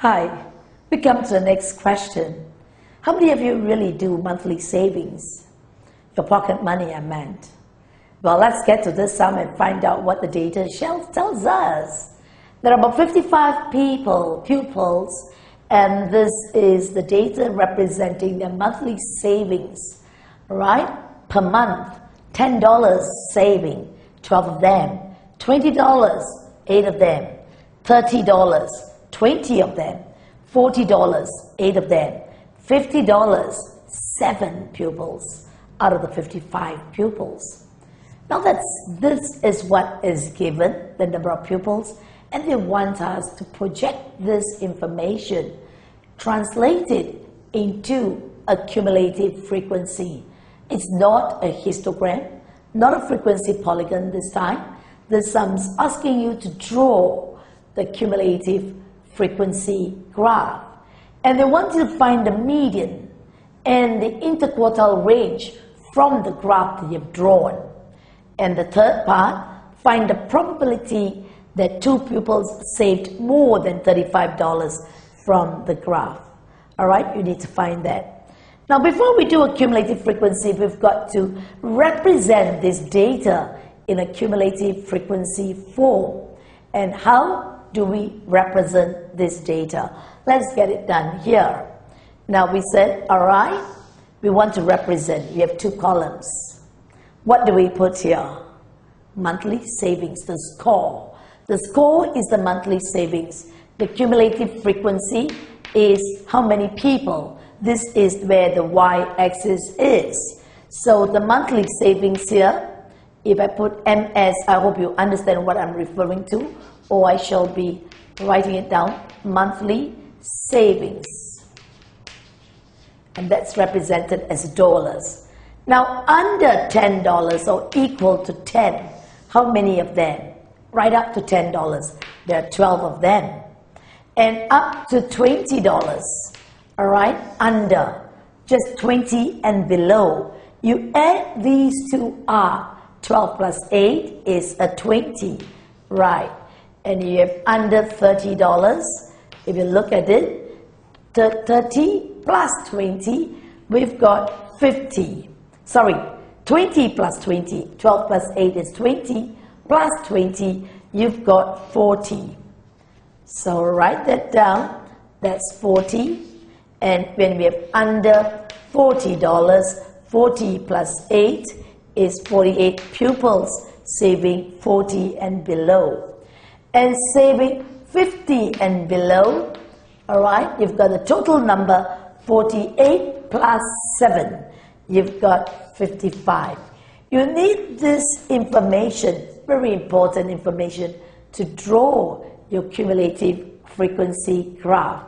Hi, we come to the next question. How many of you really do monthly savings? Your pocket money, I meant. Well, let's get to this sum and find out what the data tells us. There are about 55 pupils, and this is the data representing their monthly savings, right? Per month, $10 saving, 12 of them, $20, 8 of them, $30, 20 of them, $40, 8 of them, $50, 7 pupils out of the 55 pupils. Now this is what is given, the number of pupils, and they want us to project this information, translate it into a cumulative frequency. It's not a histogram, not a frequency polygon this time. The sum's asking you to draw the cumulative frequency graph. And they want you to find the median and the interquartile range from the graph that you've drawn. And the third part, find the probability that 2 pupils saved more than $35 from the graph. All right, you need to find that. Now, before we do a cumulative frequency, we've got to represent this data in a cumulative frequency form. And how do we represent this data? Let's get it done here. Now, we said, all right, we want to represent. We have 2 columns. What do we put here? Monthly savings, the score. The score is the monthly savings. The cumulative frequency is how many people. This is where the y-axis is. So the monthly savings here, if I put MS, I hope you understand what I'm referring to, or I shall be writing it down, monthly savings. And that's represented as dollars. Now, under $10 or equal to 10, how many of them? Right up to $10, there are 12 of them. And up to $20, all right, under just 20 and below, you add these two up. 12 plus 8 is a 20, right? And you have under $30. If you look at it, 30 plus 20, we've got 50. Sorry, 20 plus 20, 12 plus 8 is 20, plus 20, you've got 40. So write that down, that's 40. And when we have under $40, 40 plus 8 is 48 pupils saving 40 and below. And saving 50 and below, all right, you've got a total number 48 plus 7. You've got 55. You need this information, very important information, to draw your cumulative frequency graph.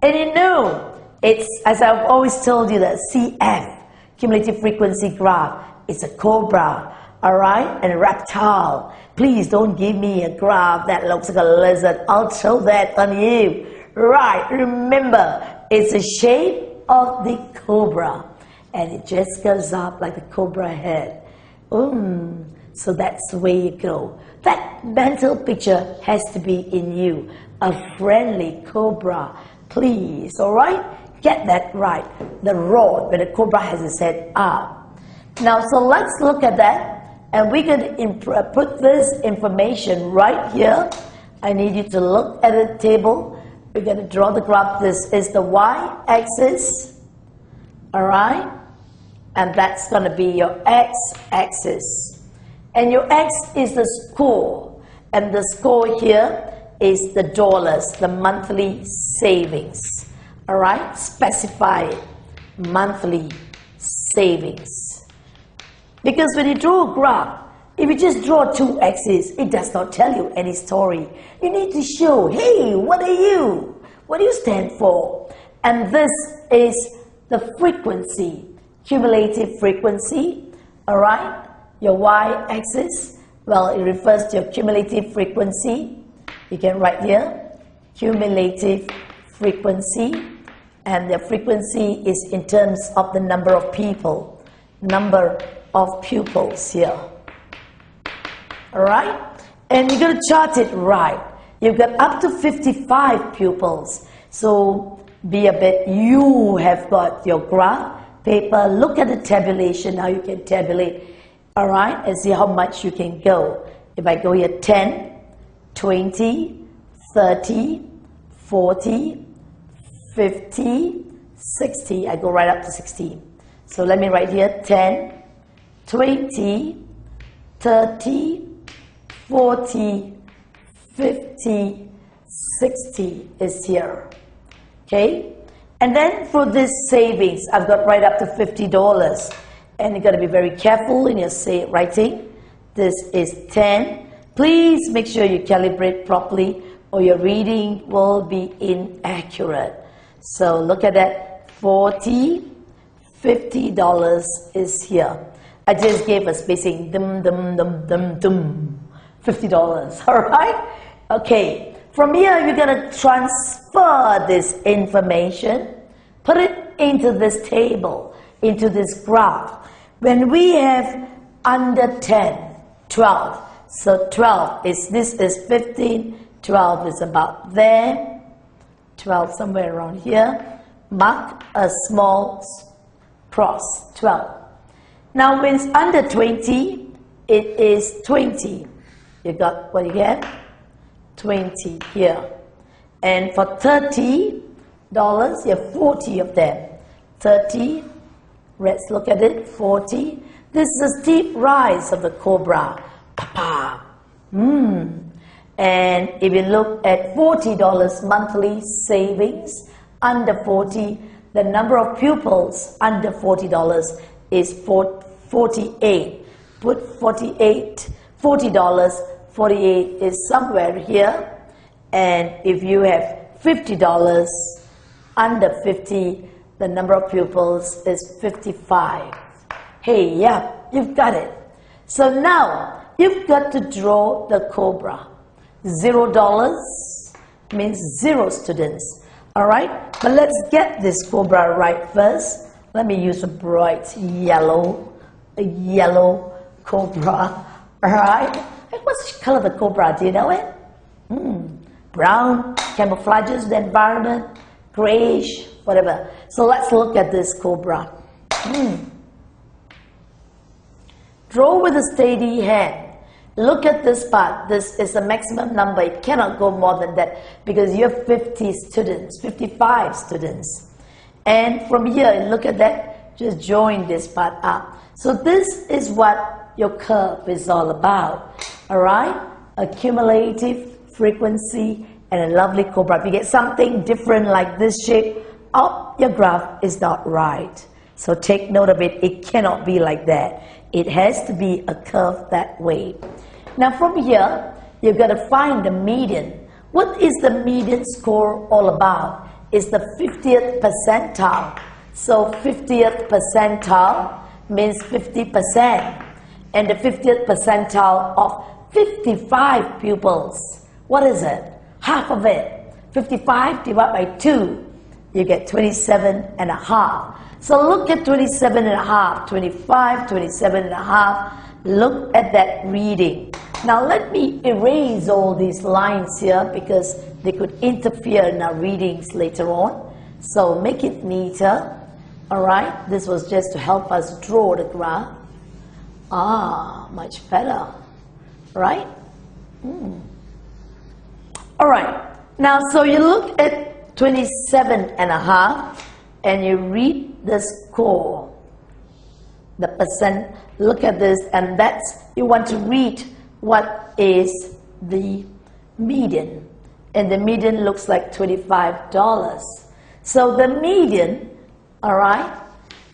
And you know, it's, as I've always told you, that CF, cumulative frequency graph, it's a cobra, all right, and a reptile. Please don't give me a graph that looks like a lizard. I'll show that on you. Right, remember, it's the shape of the cobra. And it just goes up like the cobra head. So that's the way you go. That mental picture has to be in you. A friendly cobra, please, all right? Get that right. The rod, where the cobra has its head up. Now, so let's look at that. And we're going to put this information right here. I need you to look at the table. We're going to draw the graph. This is the y-axis, all right? And that's going to be your x-axis. And your x is the score. And the score here is the dollars, the monthly savings. All right? Specify monthly savings. Because when you draw a graph, if you just draw 2 axes, it does not tell you any story. You need to show, hey, what are you? What do you stand for? And this is the frequency. Cumulative frequency, all right? Your y-axis, well, it refers to your cumulative frequency. You can write here, cumulative frequency, and the frequency is in terms of the number of people, number of pupils here, all right? And you're going to chart it right. You've got up to 55 pupils So be a bit, you have got your graph paper, look at the tabulation, how you can tabulate, all right, and see how much you can go. If I go here 10, 20, 30, 40, 50, 60, I go right up to 60. So let me write here 10, 20, 30, 40, 50, 60 is here. Okay? And then for this savings, I've got right up to $50. And you've got to be very careful in your writing. This is 10. Please make sure you calibrate properly or your reading will be inaccurate. So look at that. 40, $50 is here. I just gave a spacing. $50. All right? Okay. From here, you're going to transfer this information, put it into this table, into this graph. When we have under 10, 12, so 12 is, this is 15, 12 is about there, 12 somewhere around here, mark a small cross, 12. Now when it's under 20, it is 20. You got what you get? 20 here. And for $30, you have 40 of them. 30, let's look at it, 40. This is a steep rise of the Cobra. And if you look at $40 monthly savings, under 40, the number of pupils under $40 is 48. Put 48, $40, 48 is somewhere here, and if you have $50 under 50, the number of pupils is 55. Hey, yeah, you've got it. So now you've got to draw the Cobra. $0 means 0 students. All right, but let's get this Cobra right first. Let me use a bright yellow Cobra. All right. What's the color of the Cobra? Do you know it? Brown, camouflages the environment, grayish, whatever. So let's look at this Cobra. Draw with a steady hand. Look at this part. This is the maximum number. It cannot go more than that because you have 50 students, 55 students. And from here, look at that. Just join this part up. So this is what your curve is all about. All right? A cumulative frequency and a lovely Cobra. If you get something different like this shape, your graph is not right. So take note of it. It cannot be like that. It has to be a curve that way. Now from here, you've got to find the median. What is the median score all about? It's the 50th percentile. So 50th percentile means 50%. And the 50th percentile of 55 pupils. What is it? Half of it. 55 divided by 2. You get 27 and a half. So look at 27 and a half. 25, 27 and a half. Look at that reading. Now let me erase all these lines here because they could interfere in our readings later on. So make it neater. Alright, this was just to help us draw the graph. Much better. Right? Alright, now so you look at 27 and a half and you read the score. The percent, look at this, and that's, you want to read what is the median. And the median looks like $25. So the median, alright,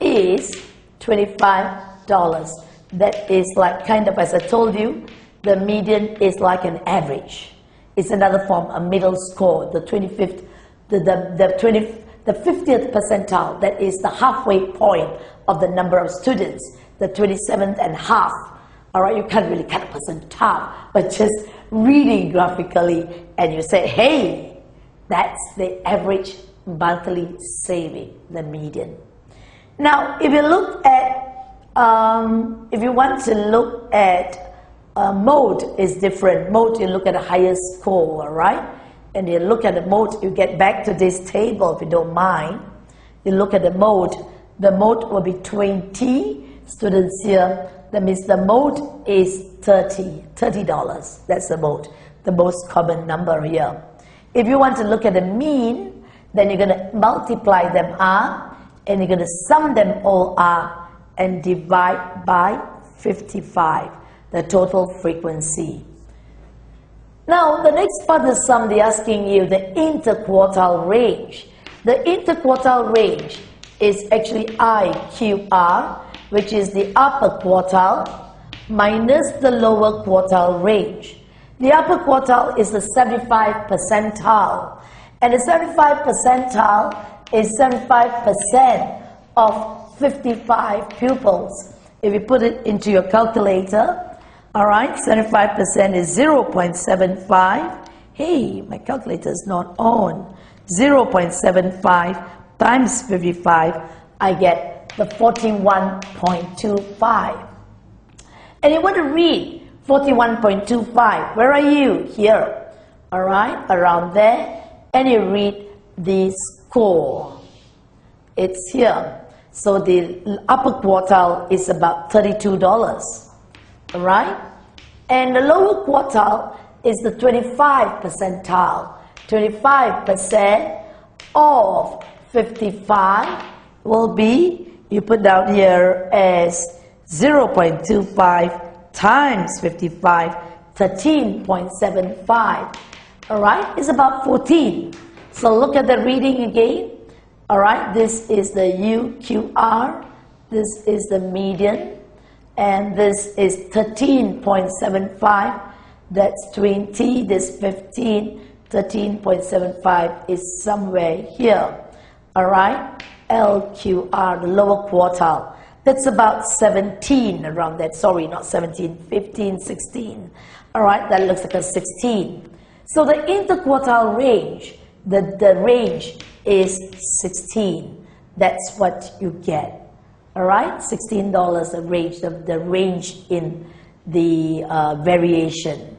is $25. That is like kind of, as I told you, the median is like an average. It's another form, a middle score, the 25th, the 50th percentile, that is the halfway point of the number of students, the 27th and half. All right, you can't really cut a person in half, but just reading graphically, and you say, hey, that's the average monthly saving, the median. Now, if you look at, if you want to look at mode is different. Mode, you look at the highest score, all right? and you look at the mode, you get back to this table if you don't mind. You look at the mode will be 20 students here. That means the mode is $30. That's the mode, the most common number here. If you want to look at the mean, then you're going to multiply them up, and you're going to sum them all up and divide by 55, the total frequency. Now, the next part of the sum, they're asking you the interquartile range. The interquartile range is actually IQR, which is the upper quartile, minus the lower quartile range. The upper quartile is the 75 percentile, and the 75 percentile is 75% of 55 pupils. If you put it into your calculator, all right, 75% is 0.75. Hey, my calculator is not on. 0.75 times 55, I get the 41.25. And you want to read 41.25. Where are you? Here. All right, around there. And you read the score. It's here. So the upper quartile is about $32. All right? And the lower quartile is the 25 percentile. 25% of 55 will be, you put down here as 0.25 times 55, 13.75. All right? It's about 14. So look at the reading again. All right? This is the UQR. This is the median. And this is 13.75, that's 20, this 15, 13.75 is somewhere here. All right, LQR, the lower quartile, that's about 17 around that, sorry, not 17, 15, 16. All right, that looks like a 16. So the interquartile range, the range is 16. That's what you get. All right, $16 the range in the variation.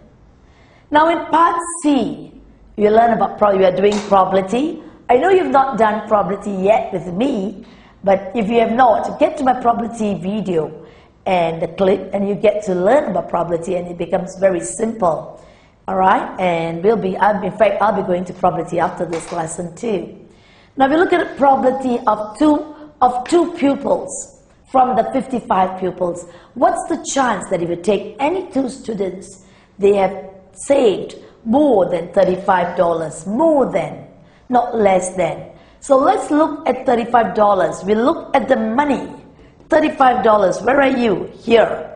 Now in part C, you learn about you are doing probability. I know you've not done probability yet with me, but if you have not, get to my probability video and the clip, and you get to learn about probability, and it becomes very simple. All right, and in fact, I'll be going to probability after this lesson too. Now, if you look at the probability of two pupils from the 55 pupils, what's the chance that if you take any two students, they have saved more than $35, more than, not less than. So let's look at $35. We look at the money. $35, where are you? Here.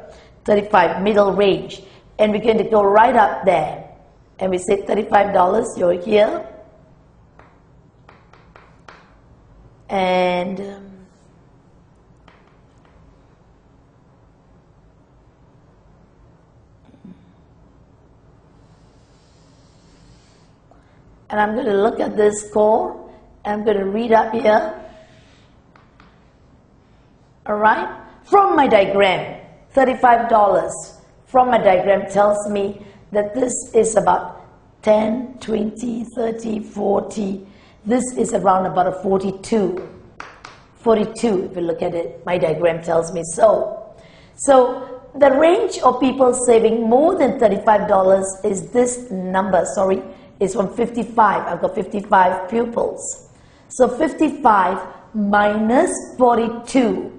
35, middle range. And we're going to go right up there. And we say $35, you're here. And I'm going to look at this score. I'm going to read up here. All right. From my diagram, $35 from my diagram tells me that this is about 10, 20, 30, 40. This is around about a 42. 42, if you look at it, my diagram tells me so. So the range of people saving more than $35 is this number, is from 55. I've got 55 pupils. So 55 minus 42,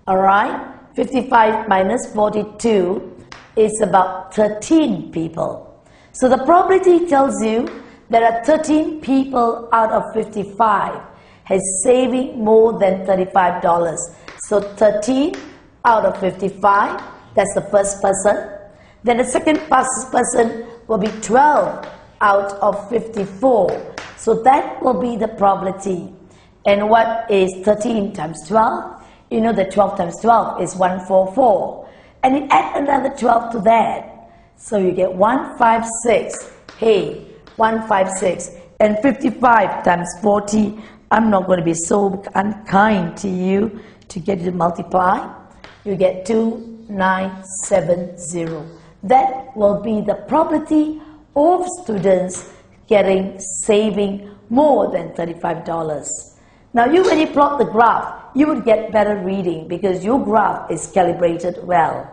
all right? 55 minus 42 is about 13 people. So the probability tells you there are 13 people out of 55 has saving more than $35. So 13 out of 55, that's the first person. Then the second person will be 12 out of 54. So that will be the probability. And what is 13 times 12? You know that 12 times 12 is 144. And you add another 12 to that. So you get 156. Hey, 156. And 55 times 40. I'm not going to be so unkind to you to get you to multiply. You get 2970. That will be the probability of students saving more than $35. Now when you plot the graph, you would get better reading because your graph is calibrated well.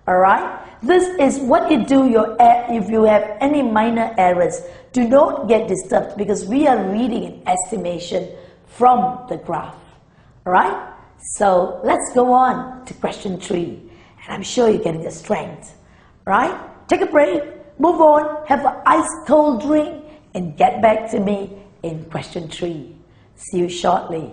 Alright? This is what you do if you have any minor errors. Do not get disturbed because we are reading an estimation from the graph. Alright? So let's go on to question 3. And I'm sure you're getting the strength. Right? Take a break, move on, have an ice cold drink, and get back to me in question 3. See you shortly.